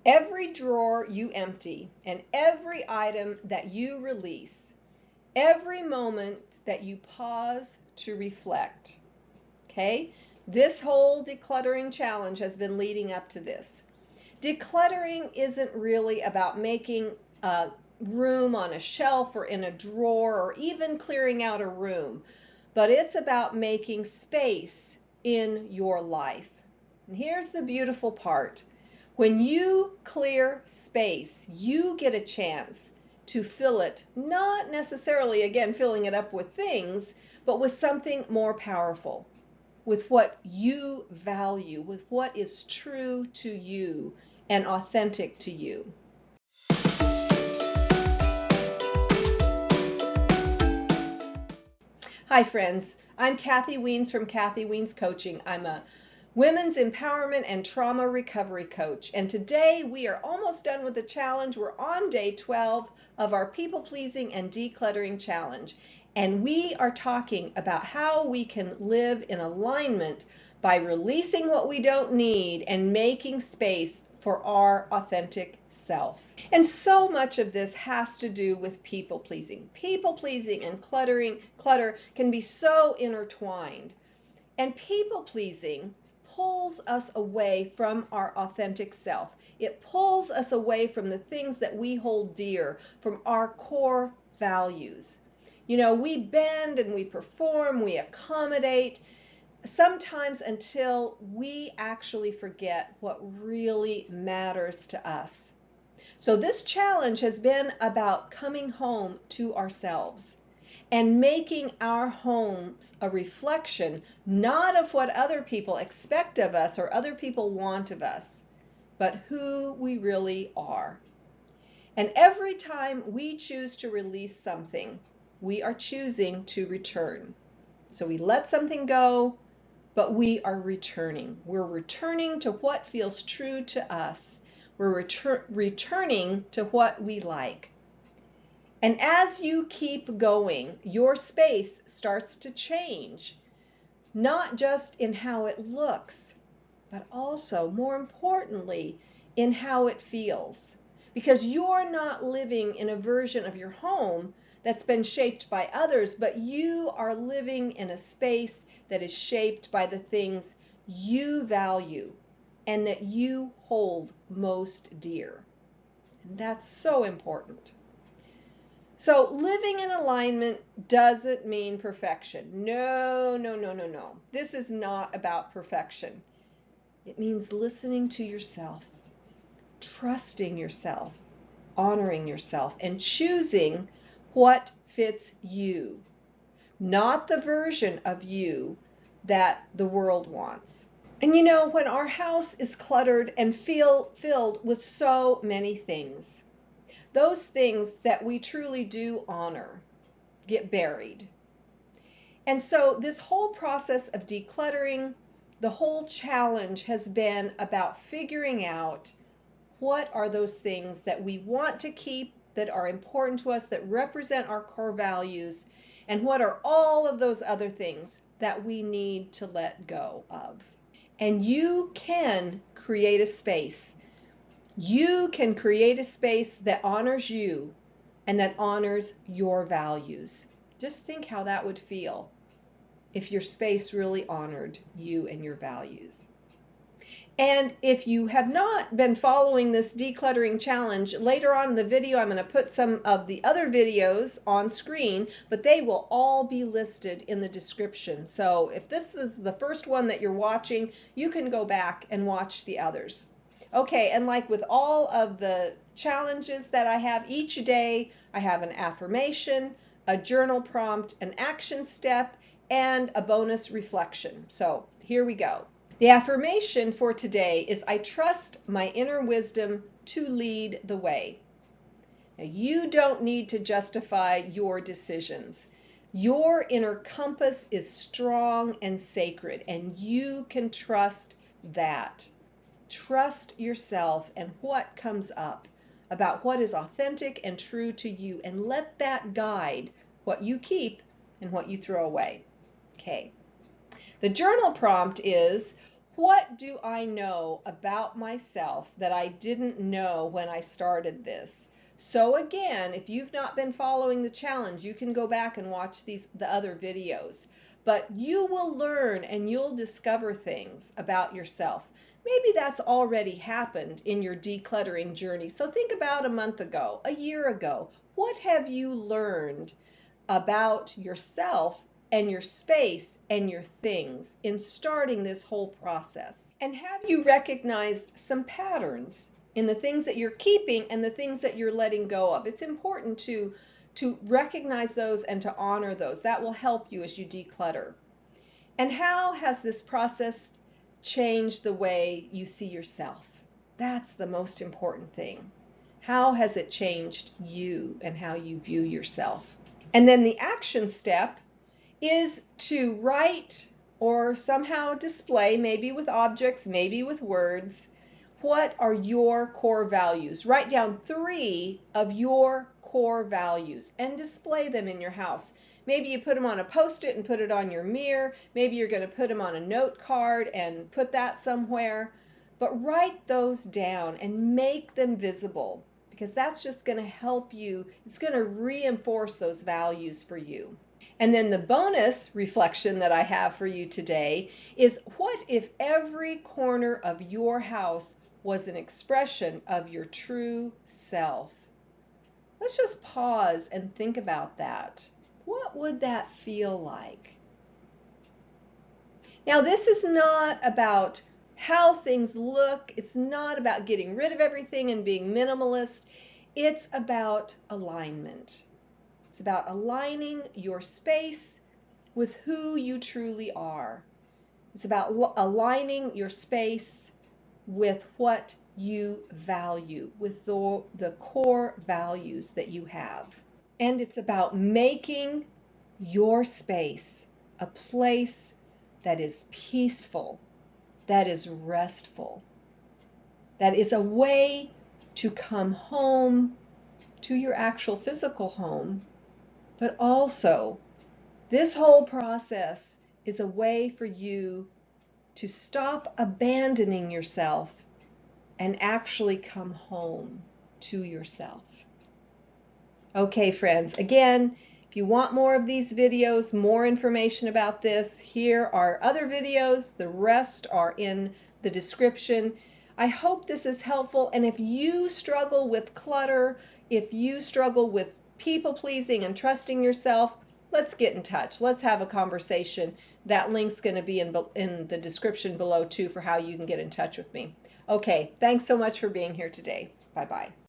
Every drawer you empty and every item that you release, every moment that you pause to reflect. Okay? This whole decluttering challenge has been leading up to this. Decluttering isn't really about making a room on a shelf or in a drawer or even clearing out a room, but it's about making space in your life. And here's the beautiful part. When you clear space, you get a chance to fill it, not necessarily, again, filling it up with things, but with something more powerful, with what you value, with what is true to you and authentic to you. Hi friends, I'm Kathy Wiens from KathyWiensCoaching. I'm a women's empowerment and trauma recovery coach, and today we are almost done with the challenge. We're on day 12 of our people pleasing and decluttering challenge, and we are talking about how we can live in alignment by releasing what we don't need and making space for our authentic self. And so much of this has to do with people pleasing. People pleasing and clutter can be so intertwined. And people pleasing pulls us away from our authentic self. It pulls us away from the things that we hold dear, from our core values. You know, we bend and we perform, we accommodate, sometimes until we actually forget what really matters to us. So this challenge has been about coming home to ourselves and making our homes a reflection, not of what other people expect of us or other people want of us, but who we really are. And every time we choose to release something, we are choosing to return. So we let something go, but we are returning. We're returning to what feels true to us. We're returning to what we like. And as you keep going, your space starts to change, not just in how it looks, but also, more importantly, in how it feels. Because you're not living in a version of your home that's been shaped by others, but you are living in a space that is shaped by the things you value and that you hold most dear. And that's so important. So living in alignment doesn't mean perfection. No. This is not about perfection. It means listening to yourself, trusting yourself, honoring yourself, and choosing what fits you, not the version of you that the world wants. And you know, when our house is cluttered and filled with so many things, those things that we truly do honor get buried. And so this whole process of decluttering, the whole challenge has been about figuring out what are those things that we want to keep, that are important to us, that represent our core values, and what are all of those other things that we need to let go of. And you can create a space. You can create a space that honors you and that honors your values. Just think how that would feel if your space really honored you and your values. And if you have not been following this decluttering challenge, later on in the video I'm going to put some of the other videos on screen, but they will all be listed in the description. So if this is the first one that you're watching, you can go back and watch the others. Okay, and like with all of the challenges that I have, each day I have an affirmation, a journal prompt, an action step, and a bonus reflection. So here we go. The affirmation for today is, I trust my inner wisdom to lead the way. Now, you don't need to justify your decisions. Your inner compass is strong and sacred, and you can trust that. Trust yourself and what comes up about what is authentic and true to you, and let that guide what you keep and what you throw away. Okay. The journal prompt is, What do I know about myself that I didn't know when I started this? So again, if you've not been following the challenge, you can go back and watch the other videos. But you will learn and you'll discover things about yourself. Maybe that's already happened in your decluttering journey. So think about a month ago, a year ago. What have you learned about yourself and your space and your things in starting this whole process? And have you recognized some patterns in the things that you're keeping and the things that you're letting go of? It's important to recognize those and to honor those. That will help you as you declutter. And how has this process changed the way you see yourself? That's the most important thing. How has it changed you and how you view yourself? And then the action step is to write or somehow display, maybe with objects, maybe with words, what are your core values. Write down 3 of your core values and display them in your house. Maybe you put them on a post-it and put it on your mirror. Maybe you're going to put them on a note card and put that somewhere. But write those down and make them visible, because that's just going to help you. It's going to reinforce those values for you. And then the bonus reflection that I have for you today is, what if every corner of your house was an expression of your true self? Let's just pause and think about that. What would that feel like? Now, this is not about how things look. It's not about getting rid of everything and being minimalist. It's about alignment. It's about aligning your space with who you truly are. It's about aligning your space with what you value, with the core values that you have. And it's about making your space a place that is peaceful, that is restful, that is a way to come home to your actual physical home. But also, this whole process is a way for you to stop abandoning yourself and actually come home to yourself. Okay, friends, again, if you want more of these videos, more information about this, here are other videos. The rest are in the description. I hope this is helpful. And if you struggle with clutter, if you struggle with people pleasing and trusting yourself, let's get in touch. Let's have a conversation. That link's going to be in the description below too, for how you can get in touch with me. Okay, thanks so much for being here today. Bye-bye.